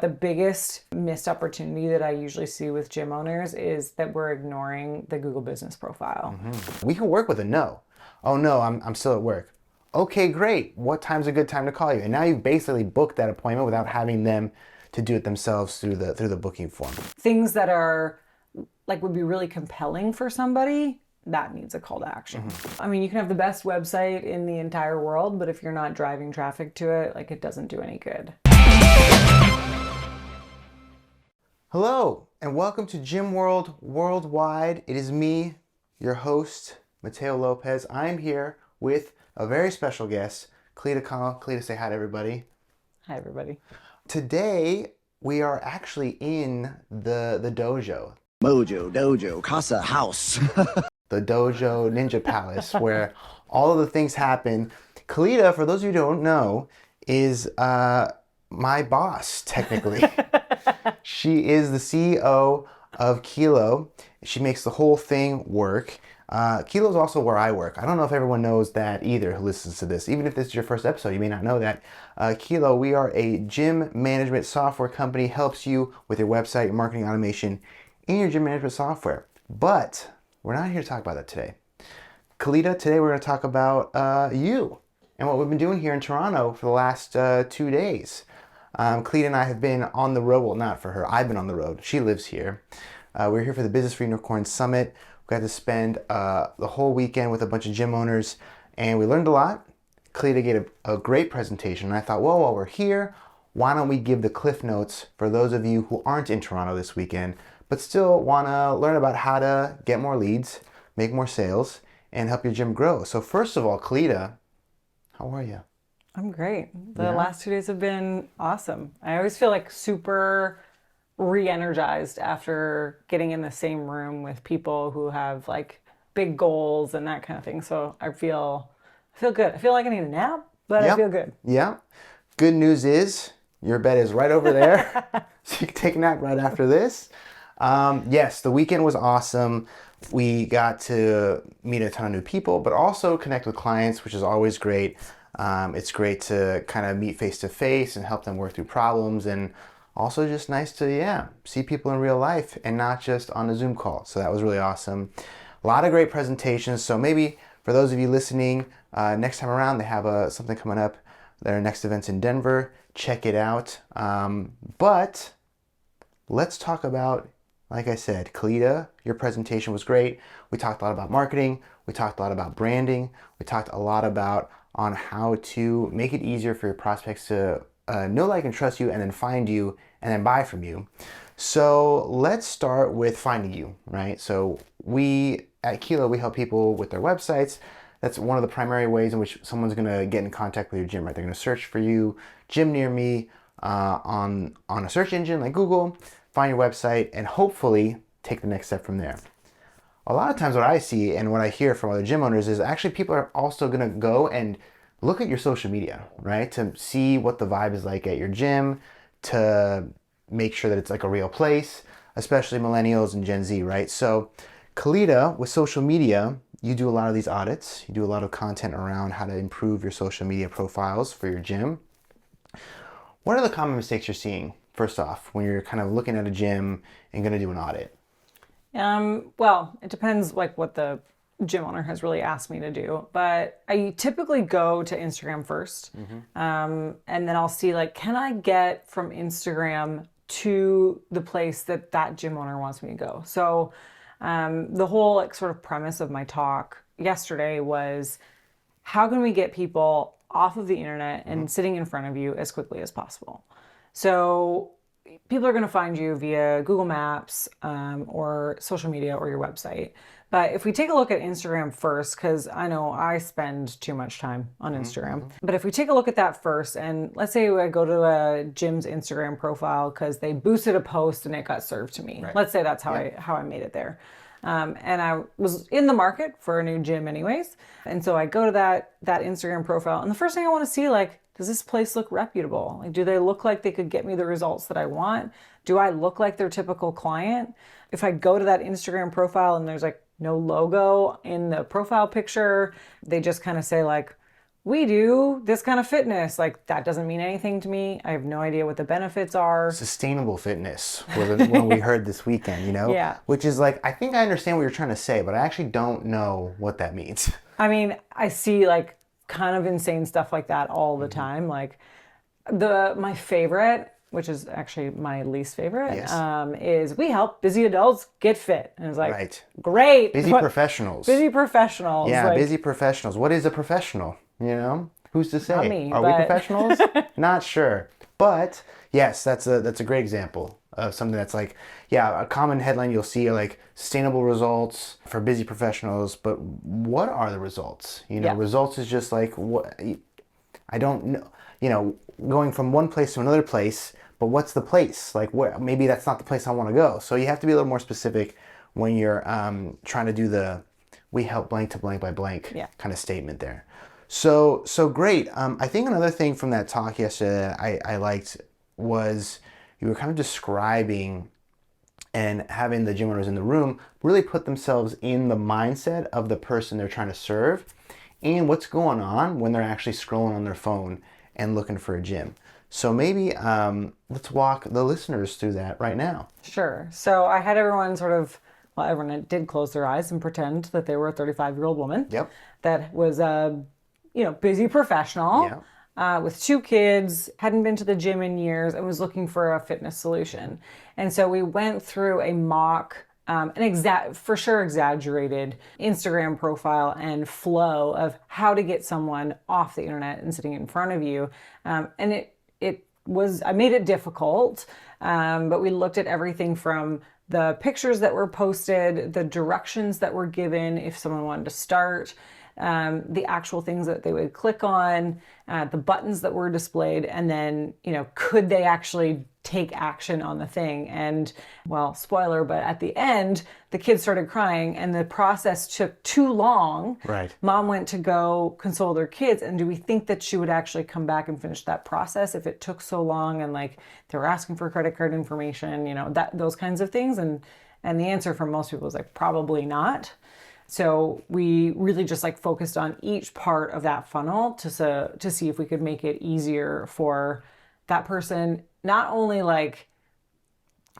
The biggest missed opportunity that I usually see with gym owners is that we're ignoring the Google business profile. We can work with a no. Oh no, I'm still at work. Okay, great. What time's a good time to call you? And now you've basically booked that appointment without having them to do it themselves through the booking form. Things that are like would be really compelling for somebody, that needs a call to action. I mean, you can have the best website in the entire world, but if you're not driving traffic to it, like it doesn't do any good. Hello, and welcome to Gym World Worldwide. It is me, your host, Mateo Lopez. I'm here with a very special guest, Kaleda. Kaleda, say hi to everybody. Hi, everybody. Today, we are actually in the dojo. Mojo, dojo, casa, house. The dojo ninja palace where all of the things happen. Kaleda, for those of you who don't know, is my boss, technically. She is the CEO of Kilo. She makes the whole thing work. Kilo is also where I work. I don't know if everyone knows that either who listens to this. Even if this is your first episode, you may not know that. Kilo, we are a gym management software company, helps you with your website, your marketing automation, and your gym management software. But we're not here to talk about that today. Kaleda, today we're going to talk about you and what we've been doing here in Toronto for the last 2 days. Kaleda and I have been on the road. Well, not for her. I've been on the road. She lives here. We're here for the Business for Unicorn Summit. We got to spend the whole weekend with a bunch of gym owners, and we learned a lot. Kaleda gave a great presentation, and I thought, well, while we're here, why don't we give the cliff notes for those of you who aren't in Toronto this weekend, but still want to learn about how to get more leads, make more sales, and help your gym grow. So first of all, Kaleda, how are you? I'm great. The last 2 days have been awesome. I always feel like super re-energized after getting in the same room with people who have like big goals and that kind of thing. So I feel good. I feel like I need a nap, but I feel good. Yeah. Good news is your bed is right over there. So you can take a nap right after this. Yes, the weekend was awesome. We got to meet a ton of new people, but also connect with clients, which is always great. It's great to kind of meet face to face and help them work through problems, and also just nice to, see people in real life and not just on a Zoom call. So that was really awesome. A lot of great presentations. So maybe for those of you listening, next time around, they have something coming up. Their next event's in Denver. Check it out. But let's talk about, like I said, Kaleda, your presentation was great. We talked a lot about marketing. We talked a lot about branding. We talked a lot about on how to make it easier for your prospects to know, like, and trust you, and then find you, and then buy from you. So let's start with finding you, right? So we at Kilo, we help people with their websites. That's one of the primary ways in which someone's gonna get in contact with your gym, right? They're gonna search for you, gym near me, on a search engine like Google, find your website, and hopefully take the next step from there. A lot of times what I see and what I hear from other gym owners is actually people are also gonna go and look at your social media, right? To see what the vibe is like at your gym, to make sure that it's like a real place, especially millennials and Gen Z, right? So Kaleda, with social media, you do a lot of these audits. You do a lot of content around how to improve your social media profiles for your gym. What are the common mistakes you're seeing, first off, when you're kind of looking at a gym and gonna do an audit? Well, it depends like what the gym owner has really asked me to do, but I typically go to Instagram first. And then I'll see like, can I get from Instagram to the place that gym owner wants me to go? So the whole like sort of premise of my talk yesterday was, how can we get people off of the internet and sitting in front of you as quickly as possible? So people are going to find you via Google Maps or social media or your website. But if we take a look at Instagram first, because I know I spend too much time on Instagram, but if we take a look at that first, and let's say I go to a gym's Instagram profile because they boosted a post and it got served to me. Right. Let's say that's how I made it there. And I was in the market for a new gym anyways. And so I go to that Instagram profile, and the first thing I want to see, like, does this place look reputable? Like, do they look like they could get me the results that I want? Do I look like their typical client? If I go to that Instagram profile and there's like no logo in the profile picture, they just kind of say like, we do this kind of fitness. Like, that doesn't mean anything to me. I have no idea what the benefits are. Sustainable fitness was the one we heard this weekend, Yeah. which is like, I think I understand what you're trying to say, but I actually don't know what that means. I mean, I see like kind of insane stuff like that all the time. Like my favorite, which is actually my least favorite, Yes. is we help busy adults get fit. And it's like, Right. great. Busy professionals. Busy professionals. Yeah, like, busy professionals. What is a professional? Who's to say? Not me, Are we but- professionals? Not sure. But yes, that's a great example of something that's like, yeah, a common headline you'll see are like sustainable results for busy professionals. But what are the results? Yeah. Results is just like what I don't know. Going from one place to another place. But what's the place? Like, maybe that's not the place I want to go. So you have to be a little more specific when you're trying to do the "we help blank to blank by blank" kind of statement there. So great. I think another thing from that talk yesterday that I liked was you were kind of describing and having the gym owners in the room really put themselves in the mindset of the person they're trying to serve and what's going on when they're actually scrolling on their phone and looking for a gym. So maybe let's walk the listeners through that right now. Sure. So I had everyone everyone did close their eyes and pretend that they were a 35-year-old woman. Yep. That was a, busy professional. Yeah. With 2 kids, hadn't been to the gym in years, and was looking for a fitness solution. And so we went through a mock, for sure exaggerated Instagram profile and flow of how to get someone off the internet and sitting in front of you. And I made it difficult, but we looked at everything from the pictures that were posted, the directions that were given if someone wanted to start, the actual things that they would click on, the buttons that were displayed, and then, could they actually take action on the thing? And, well, spoiler, but at the end, the kids started crying and the process took too long. Right. Mom went to go console their kids, and do we think that she would actually come back and finish that process if it took so long and like they were asking for credit card information, those kinds of things? And the answer from most people was like, probably not. So we really just like focused on each part of that funnel to see if we could make it easier for that person, not only like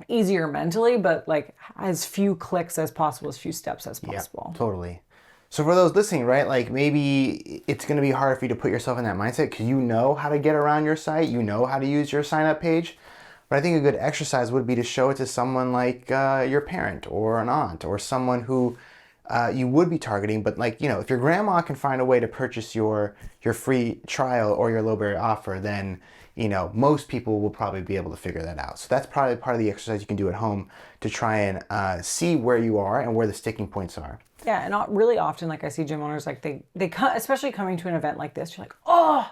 easier mentally, but like as few clicks as possible, as few steps as possible. Yeah, totally. So for those listening, right, like maybe it's going to be hard for you to put yourself in that mindset because you know how to get around your site, you know how to use your sign up page. But I think a good exercise would be to show it to someone like your parent or an aunt or someone who you would be targeting. But like, if your grandma can find a way to purchase your free trial or your low barrier offer, then most people will probably be able to figure that out. So that's probably part of the exercise you can do at home to try and see where you are and where the sticking points are. Yeah, and really often, like I see gym owners, like they come, especially coming to an event like this, you're like, oh,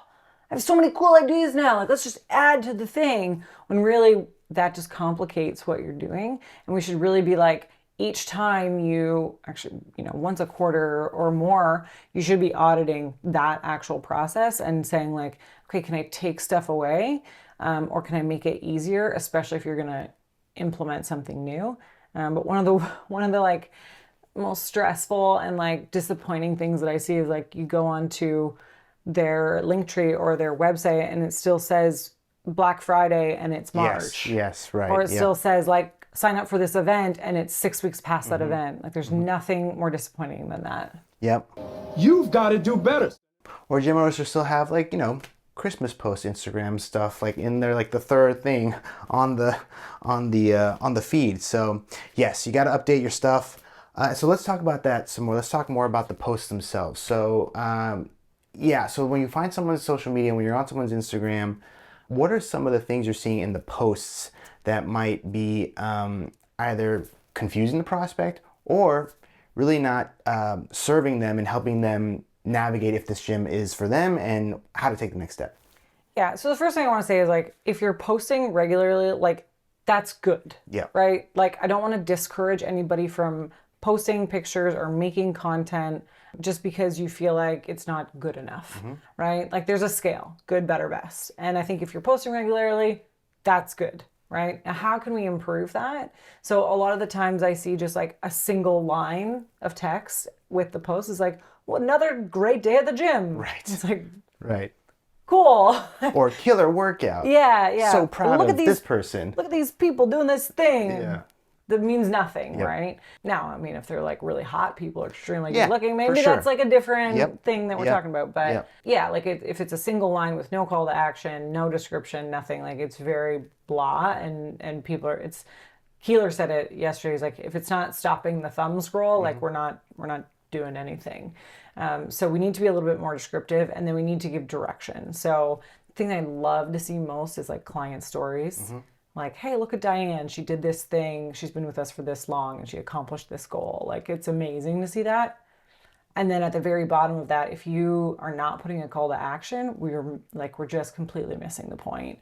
I have so many cool ideas now. Like, let's just add to the thing. When really that just complicates what you're doing. And we should really be like, each time once a quarter or more, you should be auditing that actual process and saying like, okay, can I take stuff away? Or can I make it easier, especially if you're going to implement something new? But one of the like most stressful and like disappointing things that I see is like you go onto their Linktree or their website and it still says Black Friday and it's March. Yes, right. Or it still says like, sign up for this event and it's 6 weeks past that event. Like there's nothing more disappointing than that. Yep. You've got to do better. Or gym owners will still have like, Christmas post Instagram stuff like in there, like the third thing on the feed. So yes, you got to update your stuff. So let's talk about that some more. Let's talk more about the posts themselves. So so when you find someone's social media, when you're on someone's Instagram, what are some of the things you're seeing in the posts that might be either confusing the prospect or really not serving them and helping them navigate if this gym is for them and how to take the next step? Yeah, so the first thing I want to say is like, if you're posting regularly, like that's good. Yeah. Right? Like I don't want to discourage anybody from posting pictures or making content just because you feel like it's not good enough, right? Like there's a scale, good, better, best. And I think if you're posting regularly, that's good. Right? Now, how can we improve that? So a lot of the times I see just like a single line of text with the post is like, well, another great day at the gym. Right. It's like, Right. cool. Or killer workout. Yeah. So proud Look of at these, this person. Look at these people doing this thing. Yeah. That means nothing, Yep. right? Now, I mean, if they're like really hot people or extremely Yeah, good looking, for maybe sure. that's like a different Yep. thing that we're Yep. talking about. But Yep. yeah, like if it's a single line with no call to action, no description, nothing, like it's very blah, and people are. It's Keeler said it yesterday. He's like, if it's not stopping the thumb scroll, like we're not doing anything. So we need to be a little bit more descriptive, and then we need to give direction. So the thing I love to see most is like client stories. Like, hey, look at Diane. She did this thing. She's been with us for this long and she accomplished this goal. Like, it's amazing to see that. And then at the very bottom of that, if you are not putting a call to action, we're just completely missing the point.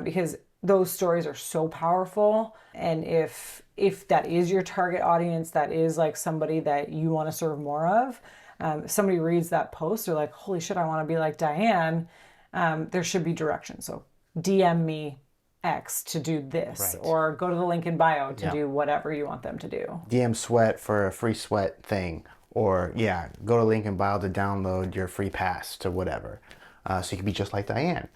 Because those stories are so powerful. And if that is your target audience, that is like somebody that you want to serve more of, if somebody reads that post, they're like, holy shit, I want to be like Diane. There should be direction. So DM me X to do this, Right. or go to the link in bio to Yeah. do whatever you want them to do. DM Sweat for a free sweat thing. Or, yeah, go to link in bio to download your free pass to whatever. So you can be just like Diane.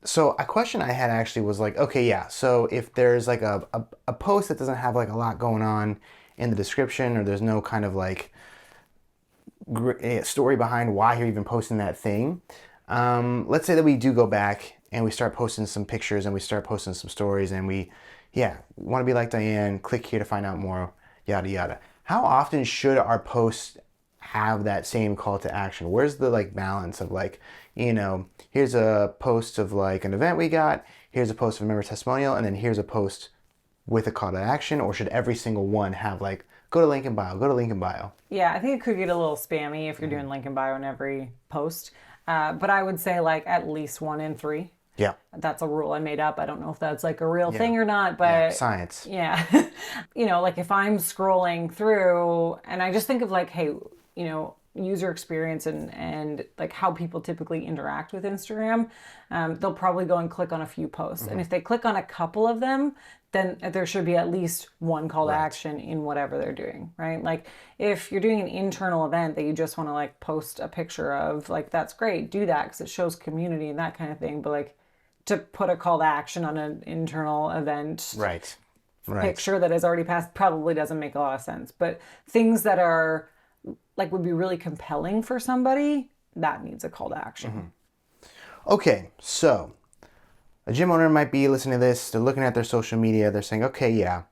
So a question I had actually was like, okay, yeah, so if there's like a post that doesn't have like a lot going on in the description, or there's no kind of like story behind why you're even posting that thing. Let's say that we do go back and we start posting some pictures and we start posting some stories and we want to be like Diane, click here to find out more, yada, yada. How often should our posts have that same call to action? Where's the like balance of like, here's a post of like an event we got, here's a post of a member testimonial, and then here's a post with a call to action? Or should every single one have like, go to link in bio, go to link in bio? Yeah, I think it could get a little spammy if you're doing link in bio in every post. But I would say like at least 1 in 3. Yeah. That's a rule I made up. I don't know if that's like a real thing or not, but Science. yeah. Like if I'm scrolling through and I just think of like, hey, user experience and like how people typically interact with Instagram, they'll probably go and click on a few posts. And if they click on a couple of them, then there should be at least one call to action in whatever they're doing, right? Like if you're doing an internal event that you just want to like post a picture of, like that's great, do that because it shows community and that kind of thing. But like to put a call to action on an internal event Right. picture that has already passed probably doesn't make a lot of sense. But things that are like would be really compelling for somebody, that needs a call to action. Okay, so a gym owner might be listening to this, they're looking at their social media, they're saying, okay, yeah,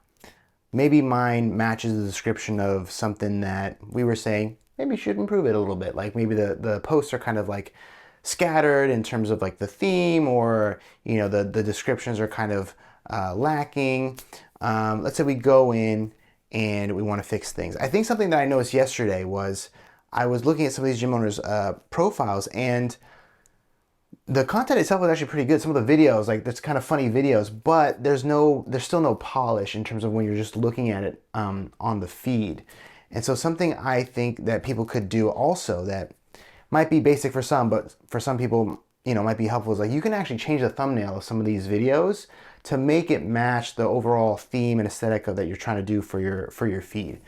maybe mine matches the description of something that we were saying, maybe you should improve it a little bit. Like maybe the posts are kind of like scattered in terms of like the theme, or, the descriptions are kind of lacking. Let's say we go in and we want to fix things. I think something that I noticed yesterday was I was looking at some of these gym owners' profiles, and the content itself was actually pretty good. Some of the videos, like there's kind of funny videos, but there's still no polish in terms of when you're just looking at it on the feed. And so something I think that people could do also that might be basic for some, but for some people, might be helpful, is like you can actually change the thumbnail of some of these videos to make it match the overall theme and aesthetic of that you're trying to do for your feed.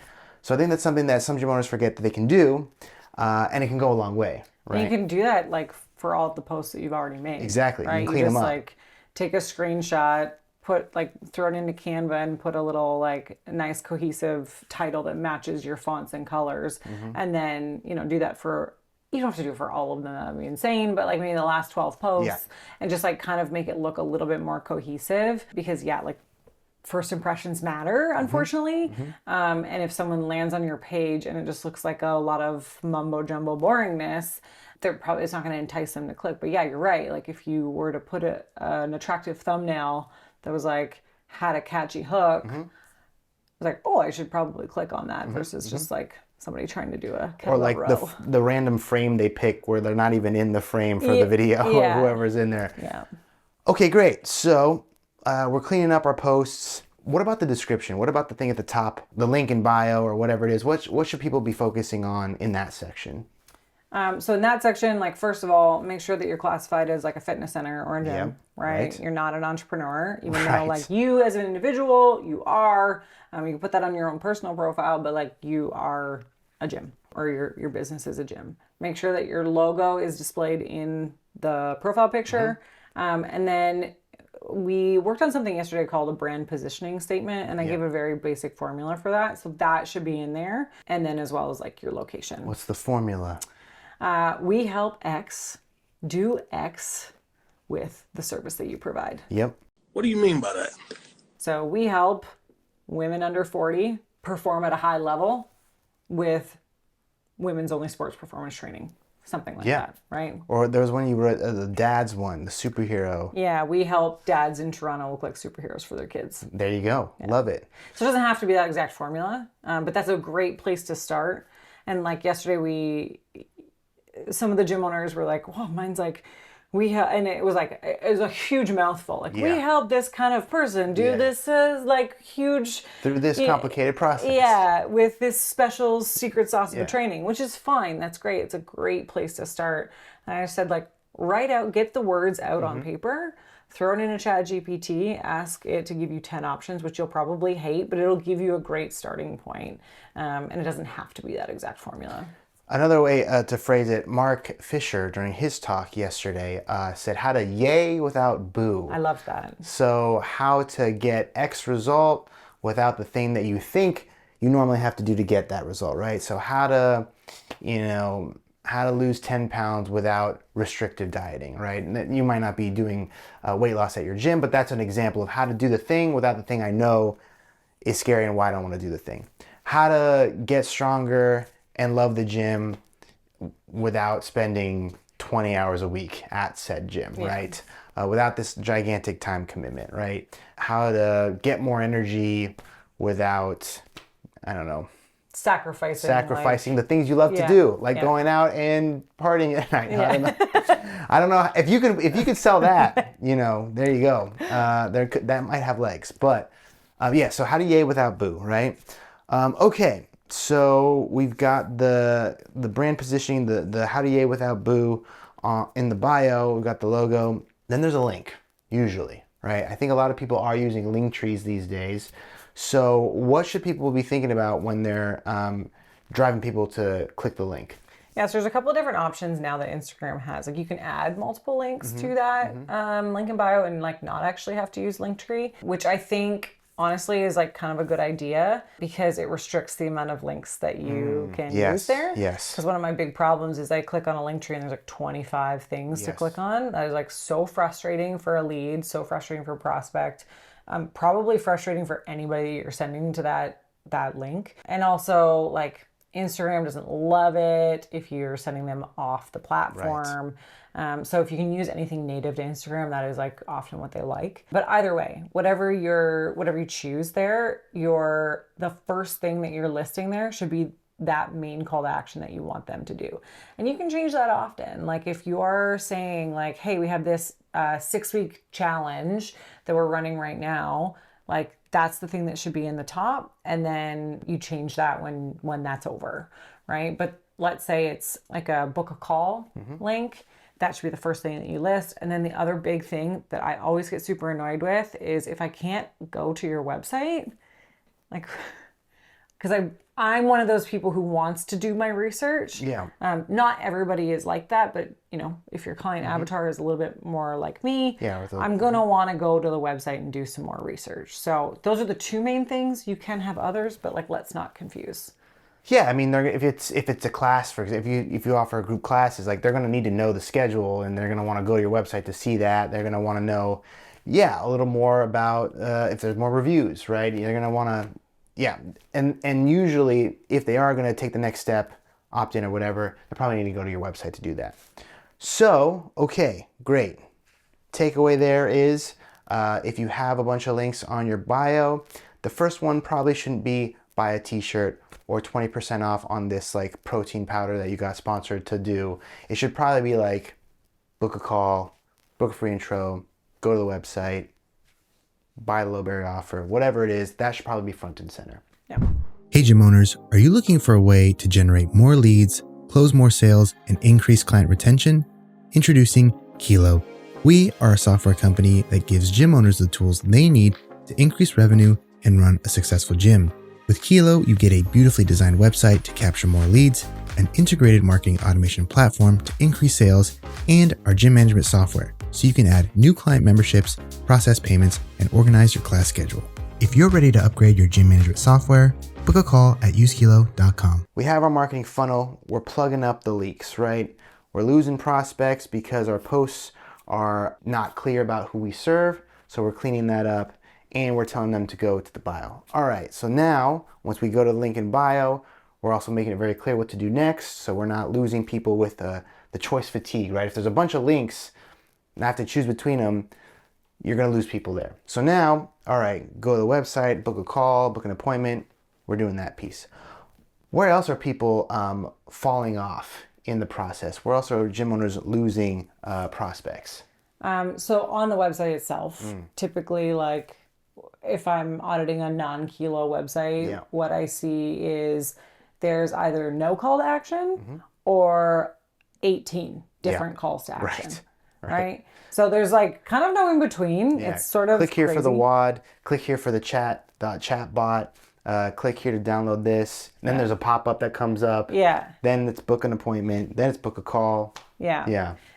So I think that's something that some gym owners forget that they can do, and it can go a long way, right? And you can do that like for all of the posts that you've already made. Exactly. Right? You can clean them up. Like take a screenshot, throw it into Canva and put a little like nice cohesive title that matches your fonts and colors. And then, do that for, you don't have to do it for all of them, that'd be insane, but like maybe the last 12 posts and just like kind of make it look a little bit more cohesive, because like first impressions matter, unfortunately. And if someone lands on your page and it just looks like a lot of mumbo jumbo boringness, it's not going to entice them to click. But yeah, you're right. Like if you were to put an attractive thumbnail that was like had a catchy hook, it's like, oh, I should probably click on that versus just like somebody trying to do a or like row. the random frame they pick where they're not even in the frame for the video, or whoever's in there. Yeah. Okay, great. So we're cleaning up our posts. What about the description? What about the thing at the top, the link in bio or whatever it is? What should people be focusing on in that section? So in that section, like first of all, make sure that you're classified as like a fitness center or a gym, Yep, right? right. You're not an entrepreneur, even though Right. like you as an individual, you are. You can put that on your own personal profile, but like you are a gym. or your business is a gym. Make sure that your logo is displayed in the profile picture. And then we worked on something yesterday called a brand positioning statement, and I gave a very basic formula for that. So that should be in there. And then as well as like your location. What's the formula? We help X do X with the service that you provide. Yep. What do you mean by that? So we help women under 40 perform at a high level with women's only sports performance training. Something like that, right? Or there was one you wrote, the dad's one, the superhero. Yeah, we help dads in Toronto look like superheroes for their kids. There you go. Love it. So it doesn't have to be that exact formula, but that's a great place to start. And like yesterday, some of the gym owners were like, "Wow, mine's like." And it was a huge mouthful. Like, we help this kind of person do this like huge... Through this complicated process. Yeah, with this special secret sauce of a training, which is fine. That's great. It's a great place to start. And I said, like, get the words out on paper, throw it in a chat GPT, ask it to give you 10 options, which you'll probably hate, but it'll give you a great starting point. And it doesn't have to be that exact formula. Another way to phrase it, Mark Fisher, during his talk yesterday, said how to yay without boo. I loved that. So how to get X result without the thing that you think you normally have to do to get that result, right? So how to lose 10 pounds without restrictive dieting, right? And you might not be doing weight loss at your gym, but that's an example of how to do the thing without the thing I know is scary and why I don't want to do the thing. How to get stronger and love the gym without spending 20 hours a week at said gym, right? Without this gigantic time commitment, right? How to get more energy without, I don't know, sacrificing the things you love to do, like going out and partying at night. I don't know if you could sell that, there you go. That might have legs, but so how to yay without boo, right? Okay. So we've got the brand positioning, the how to yay without boo in the bio. We've got the logo. Then there's a link, usually, right? I think a lot of people are using link trees these days. So what should people be thinking about when they're driving people to click the link? Yeah, so there's a couple of different options now that Instagram has. Like you can add multiple links to that link in bio and like not actually have to use Linktree, which I think honestly is like kind of a good idea because it restricts the amount of links that you can use there. Yes. Because one of my big problems is I click on a Linktree and there's like 25 things to click on. That is like so frustrating for a lead, so frustrating for a prospect, probably frustrating for anybody you're sending to that link. And also like Instagram doesn't love it if you're sending them off the platform. Right. So if you can use anything native to Instagram, that is like often what they like. But either way, whatever you choose there, the first thing that you're listing there should be that main call to action that you want them to do. And you can change that often. Like if you are saying like, hey, we have this 6-week challenge that we're running right now, like that's the thing that should be in the top. And then you change that when that's over, right? But let's say it's like a book a call link. That should be the first thing that you list. And then the other big thing that I always get super annoyed with is if I can't go to your website, like, because I'm one of those people who wants to do my research. Yeah. Not everybody is like that, but if your client avatar is a little bit more like me, I'm going to want to go to the website and do some more research. So those are the two main things. You can have others, but like, let's not confuse. Yeah, I mean, if it's a class, for example, if you offer group classes, like they're going to need to know the schedule, and they're going to want to go to your website to see that. They're going to want to know, a little more about if there's more reviews, right? They're going to want to, and usually if they are going to take the next step, opt in or whatever, they probably need to go to your website to do that. So, okay, great. Takeaway there is if you have a bunch of links on your bio, the first one probably shouldn't be buy a t-shirt or 20% off on this like protein powder that you got sponsored to do. It should probably be like book a call, book a free intro, go to the website, buy the low barrier offer, whatever it is, that should probably be front and center. Yeah. Hey gym owners, are you looking for a way to generate more leads, close more sales, and increase client retention? Introducing Kilo. We are a software company that gives gym owners the tools they need to increase revenue and run a successful gym. With Kilo, you get a beautifully designed website to capture more leads, an integrated marketing automation platform to increase sales, and our gym management software so you can add new client memberships, process payments, and organize your class schedule. If you're ready to upgrade your gym management software, book a call at usekilo.com. We have our marketing funnel. We're plugging up the leaks, right? We're losing prospects because our posts are not clear about who we serve. So we're cleaning that up and we're telling them to go to the bio. All right, so now once we go to the link in bio, we're also making it very clear what to do next. So we're not losing people with the choice fatigue, right? If there's a bunch of links and I have to choose between them, you're gonna lose people there. So now, all right, go to the website, book a call, book an appointment. We're doing that piece. Where else are people falling off in the process? Where else are gym owners losing prospects? So on the website itself, typically, like if I'm auditing a non-Kilo website, what I see is there's either no call to action or 18 different calls to action. Right. So there's like kind of no in between. It's sort of click here crazy. for the WAD, click here for the chat bot, click here to download this. Then there's a pop-up that comes up. Then it's book an appointment. Then it's book a call.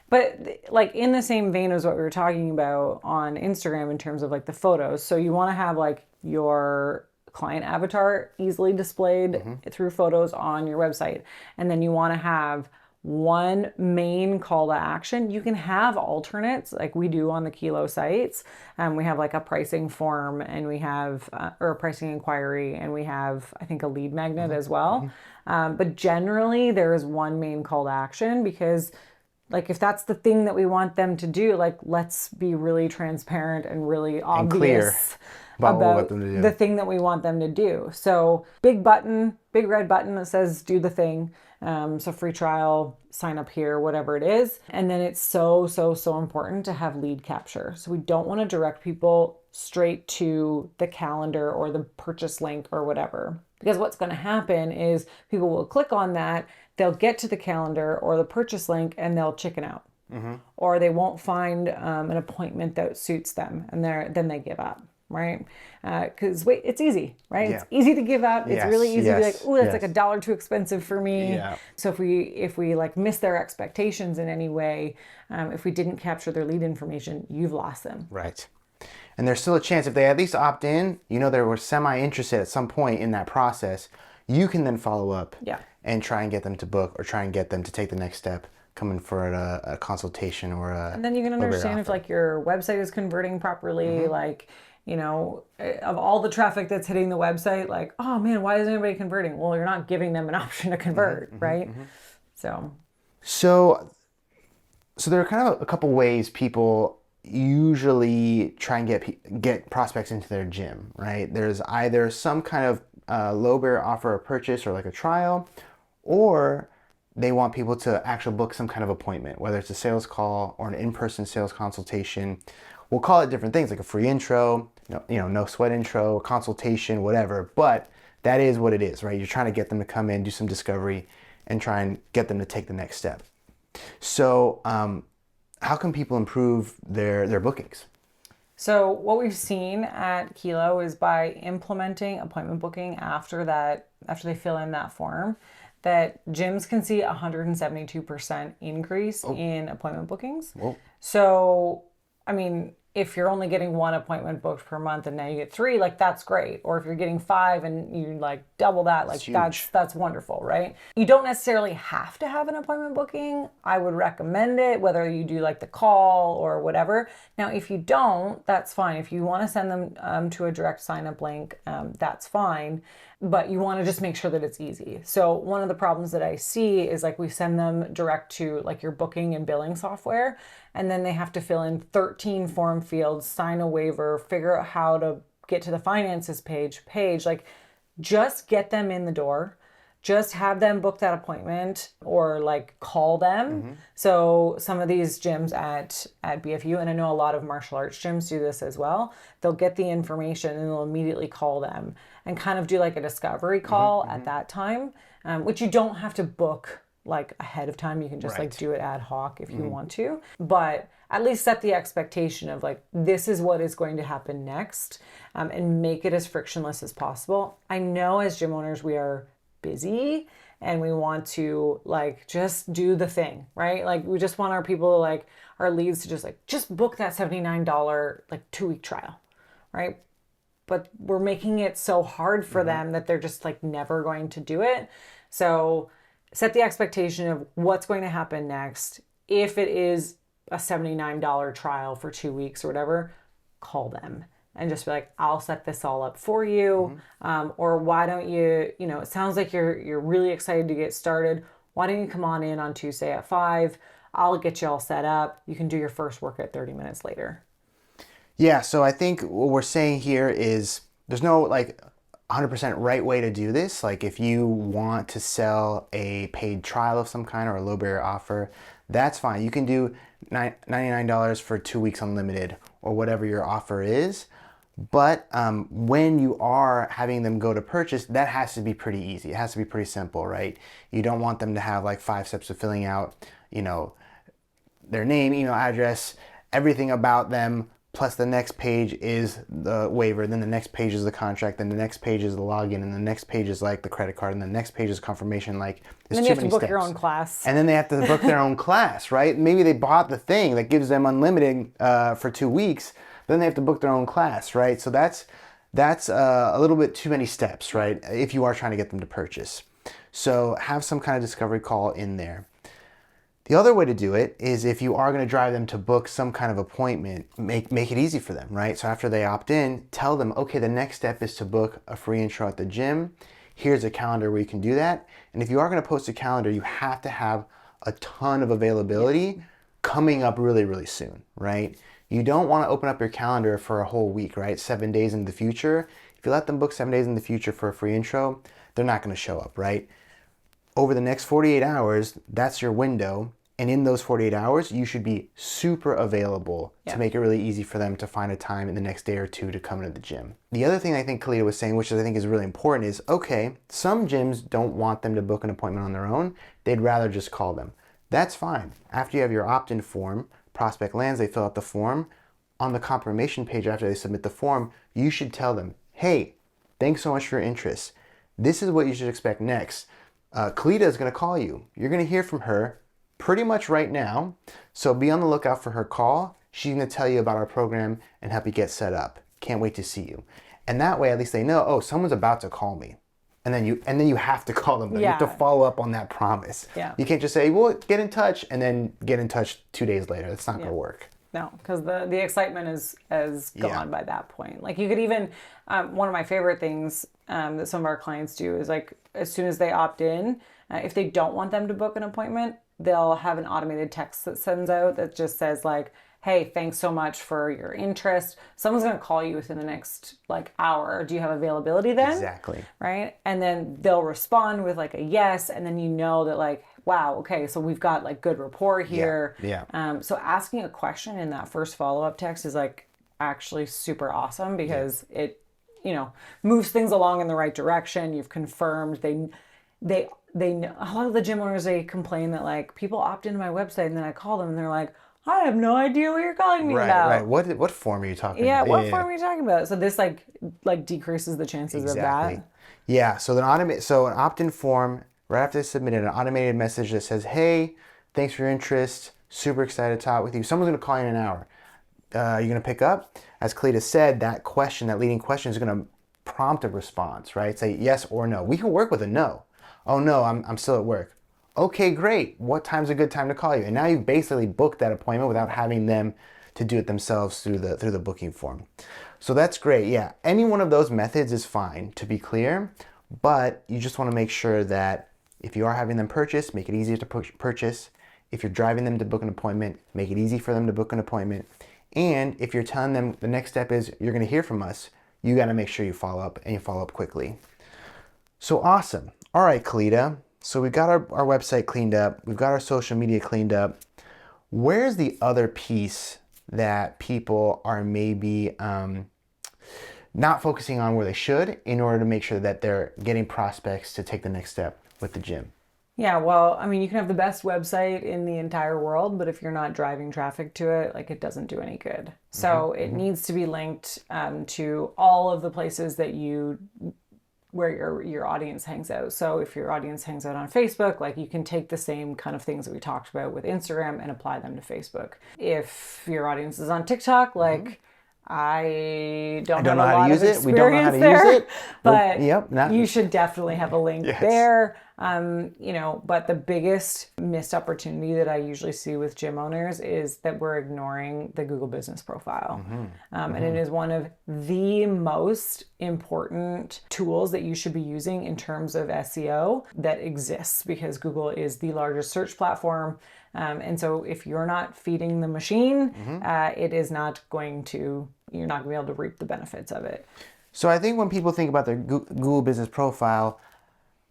But like in the same vein as what we were talking about on Instagram in terms of like the photos. So you want to have like your client avatar easily displayed through photos on your website. And then you want to have one main call to action. You can have alternates like we do on the Kilo sites. We have like a pricing form and we have, or a pricing inquiry, and we have, I think, a lead magnet as well. But generally there is one main call to action because like if that's the thing that we want them to do, like let's be really transparent and really obvious about the thing that we want them to do. So big button, big red button that says do the thing. So free trial, sign up here, whatever it is. And then it's so important to have lead capture. So we don't want to direct people straight to the calendar or the purchase link or whatever. Because what's going to happen is people will click on that, they'll get to the calendar or the purchase link and they'll chicken out. Or they won't find an appointment that suits them and then they give up. Right? Because it's easy, right? It's easy to give up. It's really easy to be like, oh, that's like $1 too expensive for me. So if we like miss their expectations in any way, if we didn't capture their lead information, you've lost them. Right. And there's still a chance if they at least opt in, you know, they were semi-interested at some point in that process, you can then follow up and try and get them to book or try and get them to take the next step, coming for a consultation or a. And then you can understand if like your website is converting properly, like, you know, of all the traffic that's hitting the website, like, oh man, why isn't anybody converting? Well, you're not giving them an option to convert, right? So there are kind of a couple ways people usually try and get prospects into their gym, right? There's either some kind of low barrier offer or purchase or like a trial, or they want people to actually book some kind of appointment, whether it's a sales call or an in-person sales consultation. We'll call it different things like a free intro, no sweat intro, a consultation, whatever. But that is what it is, right? You're trying to get them to come in, do some discovery, and try and get them to take the next step. So how can people improve their bookings? So what we've seen at Kilo is by implementing appointment booking after they fill in that form, that gyms can see 172% increase in appointment bookings. So, I mean, if you're only getting one appointment booked per month and now you get 3, like that's great. Or if you're getting 5 and you like double that, like that's wonderful, right? You don't necessarily have to have an appointment booking. I would recommend it, whether you do like the call or whatever. Now, if you don't, that's fine. If you want to send them to a direct sign up link, that's fine. But you want to just make sure that it's easy. So one of the problems that I see is like we send them direct to like your booking and billing software, and then they have to fill in 13 form fields, sign a waiver, figure out how to get to the finances page. Like just get them in the door. Just have them book that appointment or like call them. So some of these gyms at BFU, and I know a lot of martial arts gyms do this as well, they'll get the information and they'll immediately call them and kind of do like a discovery call at that time, which you don't have to book like ahead of time. You can just like do it ad hoc if you want to, but at least set the expectation of like, this is what is going to happen next, and make it as frictionless as possible. I know as gym owners, we are busy and we want to like just do the thing, right? Like we just want our people to like our leads to just book that $79 like 2-week trial, right? But we're making it so hard for them that they're just like never going to do it. So set the expectation of what's going to happen next. If it is a $79 trial for 2 weeks or whatever, call them and just be like, I'll set this all up for you. Or why don't you, it sounds like you're really excited to get started. Why don't you come on Tuesday at 5? I'll get you all set up. You can do your first workout 30 minutes later. Yeah, so I think what we're saying here is there's no like 100% right way to do this. Like if you want to sell a paid trial of some kind or a low barrier offer, that's fine. You can do $99 for 2 weeks unlimited or whatever your offer is. But when you are having them go to purchase, that has to be pretty easy. It has to be pretty simple, right? You don't want them to have like 5 steps of filling out, their name, email address, everything about them, plus the next page is the waiver, then the next page is the contract, then the next page is the login, and the next page is like the credit card, and the next page is confirmation. Like, and then you have to book your own class. And then they have to book their own class, right? Maybe they bought the thing that gives them unlimited for 2 weeks, then they have to book their own class, right? So that's a little bit too many steps, right? If you are trying to get them to purchase. So have some kind of discovery call in there. The other way to do it is if you are going to drive them to book some kind of appointment, make it easy for them, right? So after they opt in, tell them, okay, the next step is to book a free intro at the gym. Here's a calendar where you can do that. And if you are going to post a calendar, you have to have a ton of availability coming up really, really soon, right? You don't want to open up your calendar for a whole week, right? 7 days in the future. If you let them book 7 days in the future for a free intro, they're not going to show up, right? Over the next 48 hours, that's your window. And in those 48 hours, you should be super available to make it really easy for them to find a time in the next day or two to come into the gym. The other thing I think Kaleda was saying, which I think is really important, is, okay, some gyms don't want them to book an appointment on their own. They'd rather just call them. That's fine. After you have your opt-in form, prospect lands, they fill out the form. On the confirmation page after they submit the form, you should tell them, hey, thanks so much for your interest. This is what you should expect next. Kaleda is going to call you. You're going to hear from her pretty much right now. So be on the lookout for her call. She's going to tell you about our program and help you get set up. Can't wait to see you. And that way, at least they know, oh, someone's about to call me. And then you have to call them. You have to follow up on that promise. Yeah. You can't just say, well, get in touch, and then get in touch 2 days later. That's not going to work. No, because the excitement is gone by that point. Like you could even, one of my favorite things that some of our clients do is like as soon as they opt in, if they don't want them to book an appointment, they'll have an automated text that sends out that just says like, hey, thanks so much for your interest. Someone's going to call you within the next like hour. Do you have availability then? Exactly. Right? And then they'll respond with like a yes. And then you know that like, wow, okay, so we've got like good rapport here. Yeah. So asking a question in that first follow-up text is like actually super awesome because it, moves things along in the right direction. You've confirmed they know. A lot of the gym owners, they complain that like people opt into my website and then I call them and they're like, I have no idea what you're calling me about. Right. What form are you talking about? Yeah, what form are you talking about? So this like decreases the chances of that. Yeah. So an opt-in form right after they submit it, an automated message that says, hey, thanks for your interest. Super excited to talk with you. Someone's going to call you in an hour. You're going to pick up. As Kaleda said, that leading question is going to prompt a response, right? Say yes or no. We can work with a no. Oh no, I'm still at work. Okay, great. What time's a good time to call you? And now you've basically booked that appointment without having them to do it themselves through the booking form. So that's great. Yeah, any one of those methods is fine, to be clear, but you just want to make sure that if you are having them purchase, make it easier to purchase. If you're driving them to book an appointment, make it easy for them to book an appointment. And if you're telling them the next step is you're going to hear from us, you got to make sure you follow up, and you follow up quickly. So awesome. All right, Kaleda. So we've got our website cleaned up. We've got our social media cleaned up. Where's the other piece that people are maybe not focusing on where they should in order to make sure that they're getting prospects to take the next step with the gym? Yeah, well, I mean, you can have the best website in the entire world, but if you're not driving traffic to it, like it doesn't do any good. So it needs to be linked to all of the places that you where your audience hangs out. So if your audience hangs out on Facebook, like you can take the same kind of things that we talked about with Instagram and apply them to Facebook. If your audience is on TikTok, like I don't know have how a to lot use of it. We don't know how to experience use there, it. but Yep, you should definitely have a link Yes. there. But the biggest missed opportunity that I usually see with gym owners is that we're ignoring the Google Business Profile. And it is one of the most important tools that you should be using in terms of SEO that exists, because Google is the largest search platform. And so if you're not feeding the machine, it is not going to, you're not going to be able to reap the benefits of it. So I think when people think about their Google Business Profile,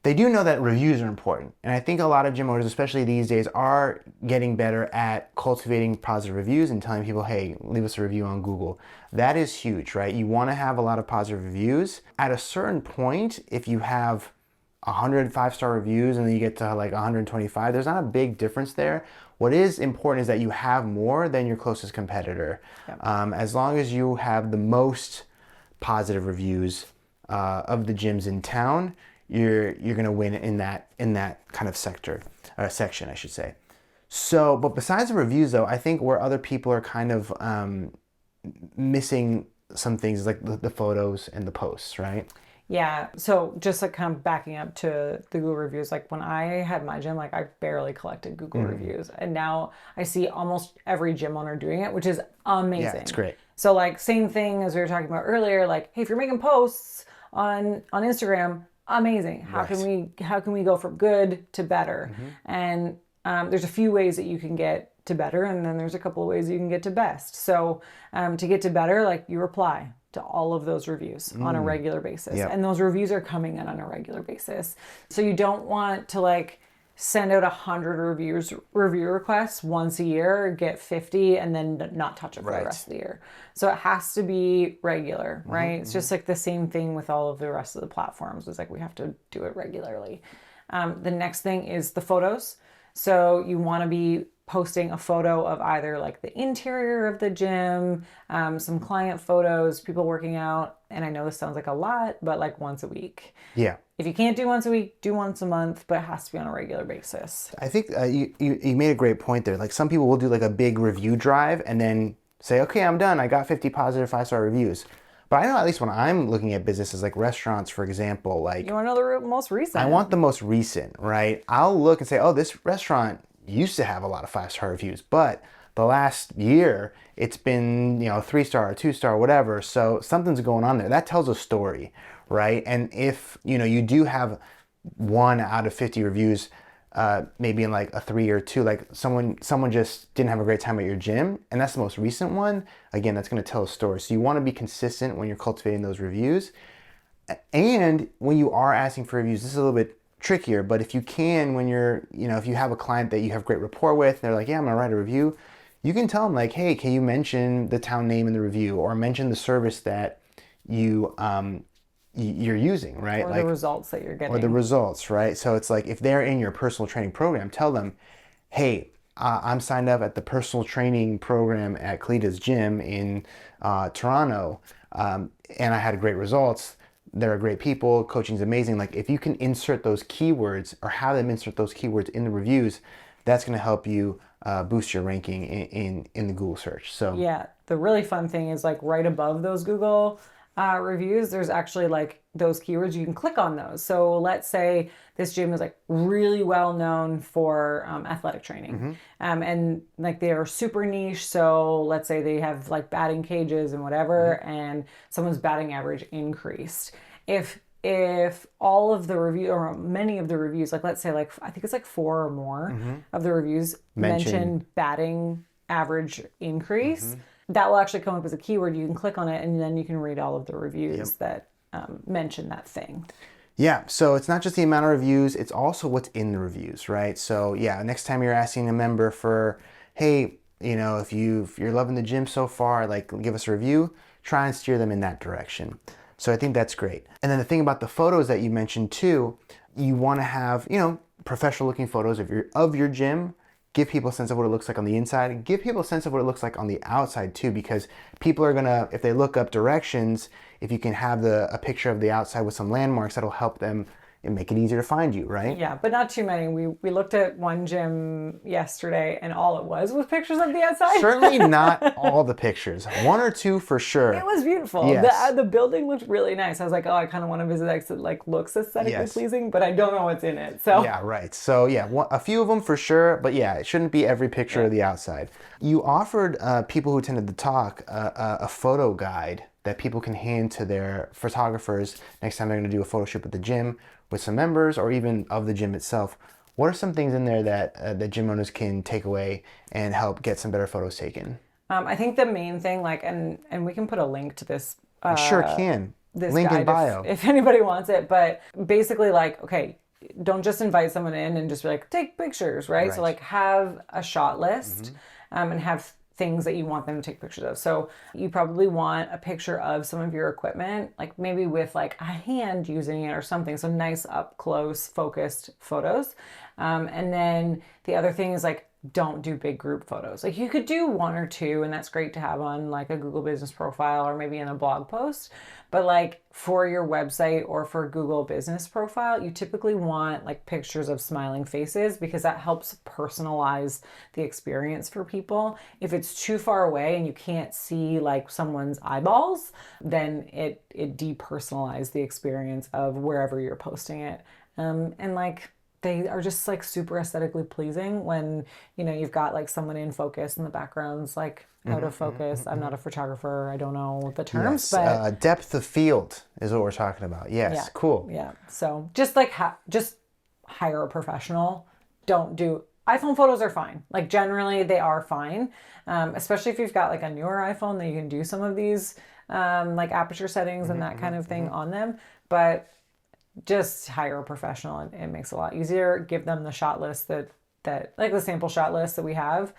they do know that reviews are important. And I think a lot of gym owners, especially these days, are getting better at cultivating positive reviews and telling people, hey, leave us a review on Google. That is huge, right? You want to have a lot of positive reviews. At a certain point, if you have 100 5-star reviews and then you get to like 125, there's not a big difference there. What is important is that you have more than your closest competitor. Yep. As long as you have the most positive reviews of the gyms in town, you're gonna win in that kind of section, I should say. So, but besides the reviews though, I think where other people are kind of missing some things is like the photos and the posts, right? Yeah. So just like kind of backing up to the Google reviews, like when I had my gym, like I barely collected Google reviews. And now I see almost every gym owner doing it, which is amazing. Yeah, it's great. So like same thing as we were talking about earlier, like, hey, if you're making posts on Instagram, amazing. How can we go from good to better? And there's a few ways that you can get to better, and then there's a couple of ways you can get to best. So to get to better, like you reply to all of those reviews on a regular basis. Yep. And those reviews are coming in on a regular basis. So you don't want to like send out 100 review requests once a year, get 50, and then not touch it for the rest of the year. So it has to be regular, right? It's just like the same thing with all of the rest of the platforms. It's like we have to do it regularly. The next thing is the photos. So you want to be posting a photo of either like the interior of the gym, some client photos, people working out. And I know this sounds like a lot, but like once a week. Yeah. If you can't do once a week, do once a month, but it has to be on a regular basis. I think you made a great point there. Like some people will do like a big review drive and then say, okay, I'm done. I got 50 positive 5-star reviews. But I know at least when I'm looking at businesses like restaurants, for example, like You want to know the most recent? I want the most recent, right? I'll look and say, oh, this restaurant used to have a lot of 5-star reviews, but the last year it's been, 3-star or 2-star, whatever. So something's going on there. That tells a story, right? And if, you do have 1 out of 50 reviews, maybe in like a 3 or 2, like someone just didn't have a great time at your gym, and that's the most recent one, again, that's going to tell a story. So you want to be consistent when you're cultivating those reviews. And when you are asking for reviews, this is a little bit trickier, but if you can, when you're, if you have a client that you have great rapport with, they're like, yeah, I'm gonna write a review, you can tell them like, hey, can you mention the town name in the review, or mention the service that you're using, right? Or like the results that you're getting. Or the results, right? So it's like if they're in your personal training program, tell them, hey, I'm signed up at the personal training program at Kaleda's gym in Toronto, and I had great results. They're great people, coaching's amazing. Like if you can insert those keywords or have them insert those keywords in the reviews, that's going to help you boost your ranking in the Google search. So yeah, the really fun thing is like right above those Google reviews, there's actually like those keywords. You can click on those. So let's say this gym is like really well known for athletic training, and like they are super niche. So let's say they have like batting cages and whatever, and someone's batting average increased. If all of the review or many of the reviews, like let's say like I think it's like 4 or more of the reviews mention batting average increase, that will actually come up as a keyword. You can click on it and then you can read all of the reviews that mention that thing. Yeah, so it's not just the amount of reviews, it's also what's in the reviews, right? So yeah, next time you're asking a member for, hey, if you're loving the gym so far, like give us a review, try and steer them in that direction. So I think that's great. And then the thing about the photos that you mentioned too, you want to have, professional looking photos of your gym. give people a sense of what it looks like on the inside, and give people a sense of what it looks like on the outside too, because people are gonna, if they look up directions, if you can have a picture of the outside with some landmarks, that'll help them and make it easier to find you, right? Yeah, but not too many. We looked at one gym yesterday, and all it was pictures of the outside. Certainly not all the pictures. One or two for sure. It was beautiful. Yes. The building looked really nice. I was like, oh, I kind of want to visit that 'cause it like looks aesthetically pleasing, but I don't know what's in it. So yeah, right. So yeah, a few of them for sure, but yeah, it shouldn't be every picture of the outside. You offered people who attended the talk a photo guide that people can hand to their photographers next time they're going to do a photo shoot at the gym with some members or even of the gym itself. What are some things in there that the gym owners can take away and help get some better photos taken? I think the main thing, like, and we can put a link to this. Sure can. This Link in guide bio. if anybody wants it. But basically, like, okay, don't just invite someone in and just be like, take pictures, right? So like, have a shot list and have things that you want them to take pictures of. So you probably want a picture of some of your equipment, like maybe with like a hand using it or something. So nice up close focused photos. And then the other thing is like, don't do big group photos. Like you could do one or two and that's great to have on like a Google Business Profile or maybe in a blog post. But like for your website or for Google Business Profile, you typically want like pictures of smiling faces because that helps personalize the experience for people. If it's too far away and you can't see like someone's eyeballs, then it depersonalizes the experience of wherever you're posting it. And like, they are just like super aesthetically pleasing when, you know, you've got like someone in focus and the background's like out of focus. I'm not a photographer. I don't know the terms, but depth of field is what we're talking about. Yes. yeah, Cool. Yeah. So just like, just hire a professional. Don't do iPhone photos are fine. Like generally they are fine. Especially if you've got like a newer iPhone that you can do some of these like aperture settings and that kind of thing on them. But just hire a professional and it makes it a lot easier. Give them the shot list that like the sample shot list that we have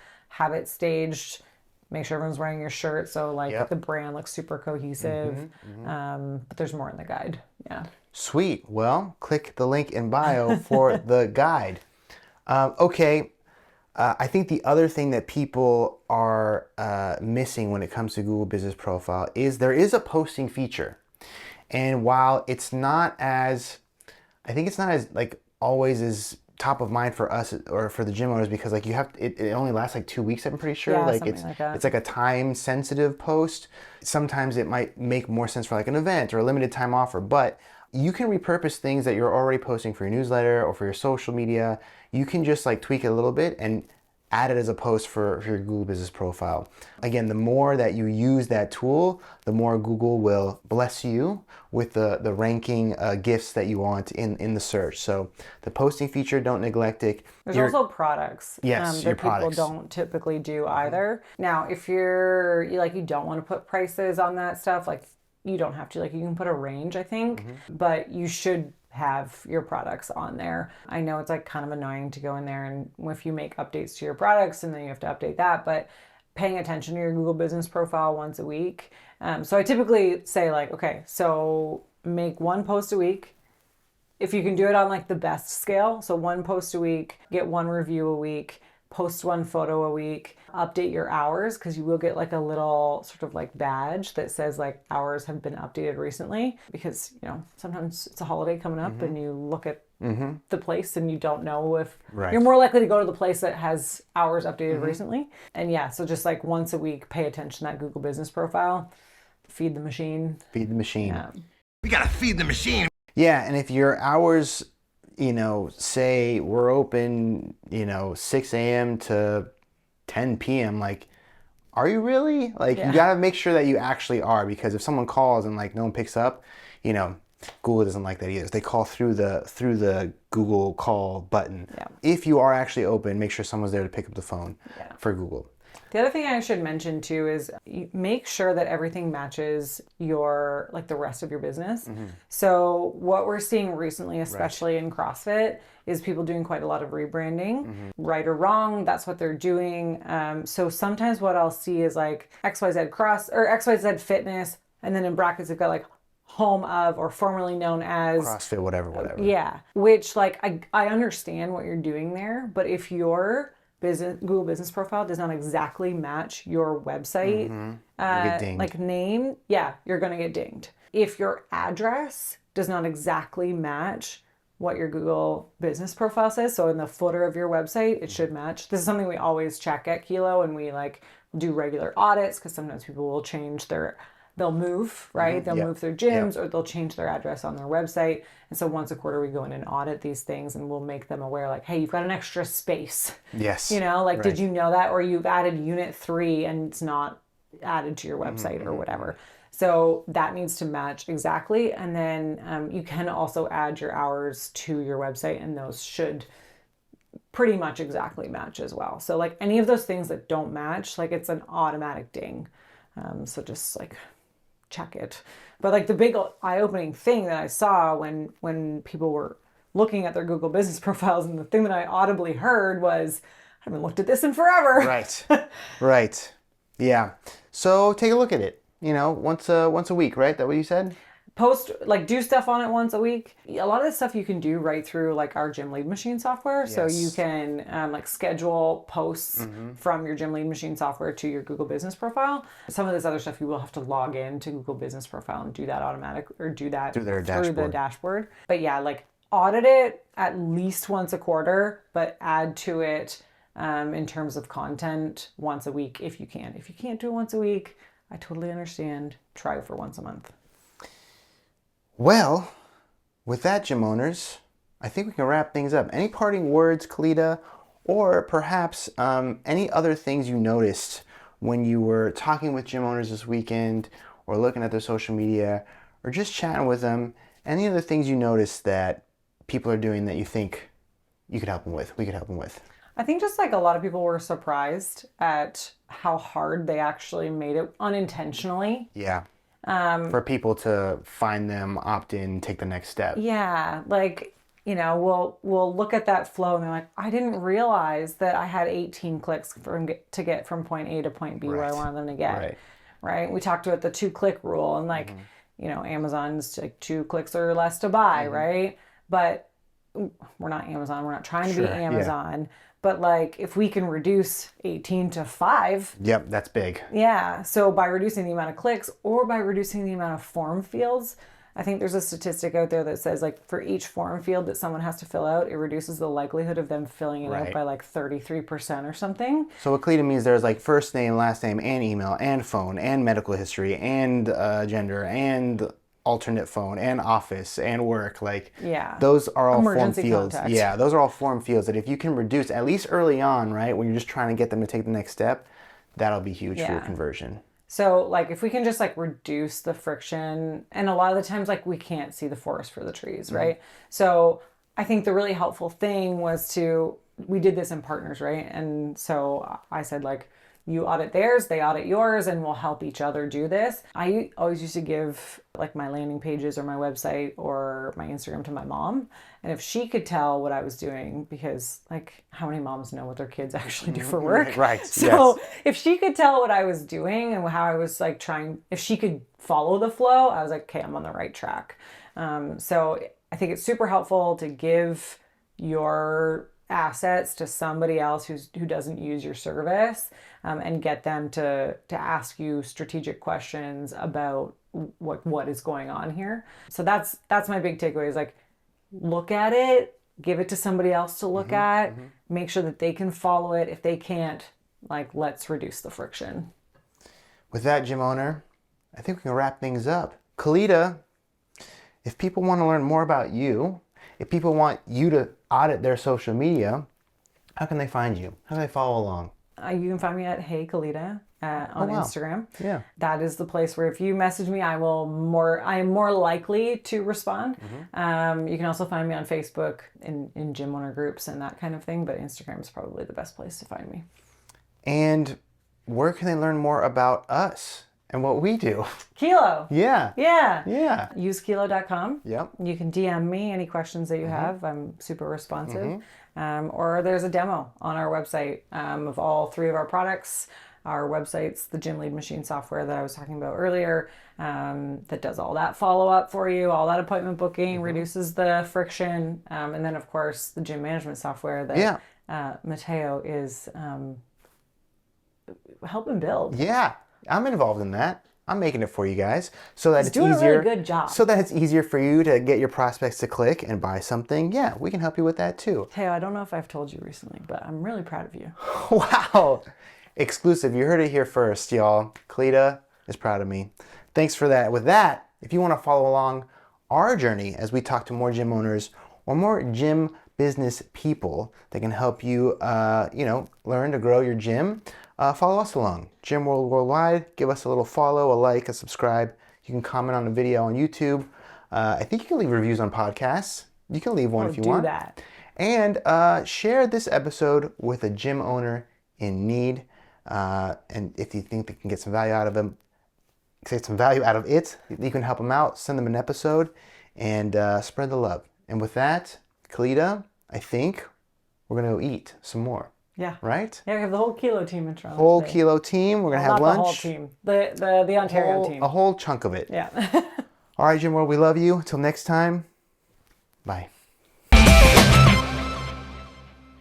it staged, make sure everyone's wearing your shirt. So like the brand looks super cohesive. But there's more in the guide. Yeah. Sweet. Well, click the link in bio for the guide. Okay. I think the other thing that people are missing when it comes to Google Business Profile is there is a posting feature. And while it's not as, I think it's not as like always as top of mind for us or for the gym owners because like you have, it only lasts like 2 weeks, I'm pretty sure. Yeah, like something like that. it's like a time sensitive post. Sometimes it might make more sense for like an event or a limited time offer, but you can repurpose things that you're already posting for your newsletter or for your social media. You can just like tweak it a little bit and add it as a post for your Google Business Profile. Again, the more that you use that tool, the more Google will bless you with the ranking gifts that you want in the search. So the posting feature, don't neglect it. There's also products Yes, that your people products. don't typically do either. Now, if you don't want to put prices on that stuff, like you don't have to, like you can put a range, I think, but you should have your products on there. I know it's like kind of annoying to go in there and if you make updates to your products and then you have to update that, but paying attention to your Google Business Profile once a week. So I typically say like, okay, so make one post a week. If you can do it on like the best scale, so one post a week, get one review a week, post one photo a week, update your hours because you will get like a little sort of like badge that says like hours have been updated recently because, you know, sometimes it's a holiday coming up and you look at the place and you don't know if you're more likely to go to the place that has hours updated recently. And yeah, so just like once a week, pay attention to that Google Business Profile, feed the machine. Feed the machine. Yeah. We gotta feed the machine. Yeah, and if your hours, you know, say we're open, you know, 6 a.m. to 10 p.m., like, are you really? Like, you gotta make sure that you actually are, because if someone calls and like no one picks up, you know, Google doesn't like that either. They call through the Google call button. Yeah. If you are actually open, make sure someone's there to pick up the phone for Google. The other thing I should mention too is make sure that everything matches your, like the rest of your business. So what we're seeing recently, especially in CrossFit, is people doing quite a lot of rebranding. Right or wrong, that's what they're doing. So sometimes what I'll see is like XYZ Cross or XYZ Fitness, and then in brackets they've got like home of or formerly known as CrossFit, whatever. Yeah, which like I understand what you're doing there, but if you're Google Business Profile does not exactly match your website You get dinged. like name, yeah, you're going to get dinged. If your address does not exactly match what your Google Business Profile says, so in the footer of your website, it should match. This is something we always check at Kilo, and we like do regular audits because sometimes people will change they'll move, right? They'll Yep. move their gyms or they'll change their address on their website. And so once a quarter, we go in and audit these things, and we'll make them aware, like, hey, you've got an extra space. Yes. You know, like, Right. did you know that? Or you've added unit 3 and it's not added to your website or whatever. So that needs to match exactly. And then you can also add your hours to your website, and those should pretty much exactly match as well. So like any of those things that don't match, like it's an automatic ding. So just like check it. But like the big eye-opening thing that I saw when people were looking at their Google Business Profiles, and the thing that I audibly heard was, I haven't looked at this in forever. Right. Right. Yeah. So take a look at it. You know, once a week, right? That what you said? Post, like, do stuff on it once a week. A lot of this stuff you can do right through like our Gym Lead Machine software. So you can like schedule posts from your Gym Lead Machine software to your Google Business Profile. Some of this other stuff you will have to log in to Google Business Profile and do that automatic, or do that Through their through the dashboard. dashboard. But yeah, like audit it at least once a quarter, but add to it in terms of content once a week if you can. If you can't do it once a week, I totally understand. Try for once a month. Well, with that, gym owners, I think we can wrap things up. Any parting words, Kaleda, or perhaps any other things you noticed when you were talking with gym owners this weekend, or looking at their social media, or just chatting with them? Any other things you noticed that people are doing that you think you could help them with, we could help them with? I think just like a lot of people were surprised at how hard they actually made it unintentionally. Yeah. For people to find them, opt in, take the next step. Yeah, like, you know, we'll look at that flow and they're like, I didn't realize that I had 18 clicks to get from point A to point B where I wanted them to get. Right. We talked about the 2-click rule, and like, you know, Amazon's like 2 clicks or less to buy, right? But we're not Amazon. We're not trying to be Amazon. But like, if we can reduce 18 to 5. Yep, that's big. Yeah. So by reducing the amount of clicks or by reducing the amount of form fields, I think there's a statistic out there that says like for each form field that someone has to fill out, it reduces the likelihood of them filling it out by like 33% or something. So what Kaleda means, there's like first name, last name, and email, and phone, and medical history, and gender, and alternate phone, and office, and work. Like, those are all Emergency form fields. contact. Yeah, those are all form fields that if you can reduce, at least early on, right, when you're just trying to get them to take the next step, that'll be huge for your conversion. So like if we can just like reduce the friction, and a lot of the times like we can't see the forest for the trees, right? So I think the really helpful thing was we did this in partners, right? And so I said like, you audit theirs, they audit yours, and we'll help each other do this. I always used to give like my landing pages or my website or my Instagram to my mom. And if she could tell what I was doing, because like how many moms know what their kids actually do for work? Right. So if she could tell what I was doing and how I was like if she could follow the flow, I was like, okay, I'm on the right track. So I think it's super helpful to give your assets to somebody else who doesn't use your service, and get them to ask you strategic questions about what is going on here. So that's my big takeaway, is like, look at it, give it to somebody else to look at, make sure that they can follow it. If they can't, like, let's reduce the friction. With that, gym owner, I think we can wrap things up. Kaleda, if people want to learn more about you, if people want you to audit their social media, how can they find you? How can they follow along? You can find me at Hey Kaleda on Instagram. Yeah. That is the place where if you message me, I am more likely to respond. You can also find me on Facebook in gym owner groups and that kind of thing, but Instagram is probably the best place to find me. And where can they learn more about us and what we do? Kilo. Yeah. Yeah. Use kilo.com. Yep. You can DM me any questions that you have. I'm super responsive. Or there's a demo on our website of all 3 of our products. Our website's the Gym Lead Machine software that I was talking about earlier, that does all that follow-up for you, all that appointment booking, reduces the friction. And then, of course, the gym management software that Mateo is helping build. Yeah, I'm involved in that. I'm making it for you guys so that He's it's doing a easier. really good job. So that it's easier for you to get your prospects to click and buy something. Yeah, we can help you with that too. Mateo, I don't know if I've told you recently, but I'm really proud of you. Wow, exclusive. You heard it here first, y'all. Kaleda is proud of me. Thanks for that. With that, if you want to follow along our journey as we talk to more gym owners or more gym business people that can help you, learn to grow your gym, follow us along. Gym World Worldwide. Give us a little follow, a like, a subscribe. You can comment on a video on YouTube. I think you can leave reviews on podcasts. You can leave one if you want. Do that. And share this episode with a gym owner in need. And if you think they can get some value out of them, you can help them out. Send them an episode and spread the love. And with that, Kaleda, I think we're gonna go eat some more. Yeah. Right? Yeah, we have the whole Kilo team in Toronto. Whole today. Kilo team. We're gonna have Not lunch. the whole team. The Ontario team. A whole chunk of it. Yeah. All right, Gym World, we love you. Until next time, bye.